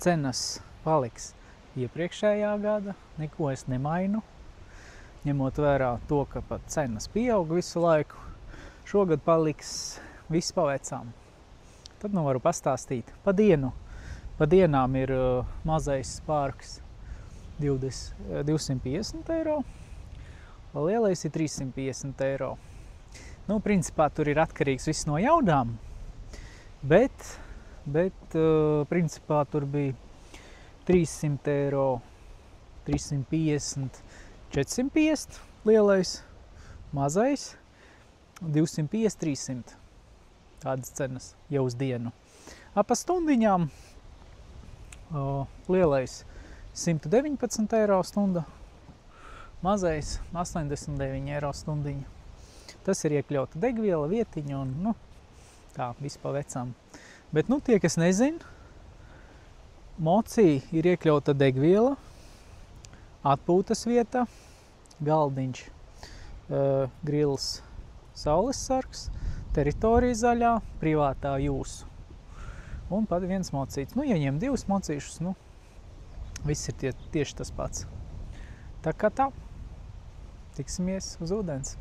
cenas paliks iepriekšējā gada, neko es nemainu, ņemot vērā to, ka pat cenas pieaug visu laiku. Šogad paliks viss pa vecām. Tad nu varu pastāstīt pa dienu. Pa dienām ir mazais pārks 250 eiro, lielais ir 350 eiro. Nu, principā tur ir atkarīgs viss no jaudām, bet principā tur bija 300 eiro, 350, 450 lielais, mazais, 250, 300. Tādas cenas jau uz dienu. Pa stundiņām lielais 119 eiro stunda, mazais 89 eiro stundiņa. Tas ir iekļauta degviela, vietiņa un, tā, viss pa vecām. Bet, tie, kas nezin, mocī ir iekļauta degviela, atpūtas vieta, galdiņš, grils, saules sargs, teritorija zaļā, privātā jūsu. Un pat viens mocīts. Ja ņem divus mocīšus, viss ir tieši tas pats. Tā kā tā, tiksimies uz ūdens.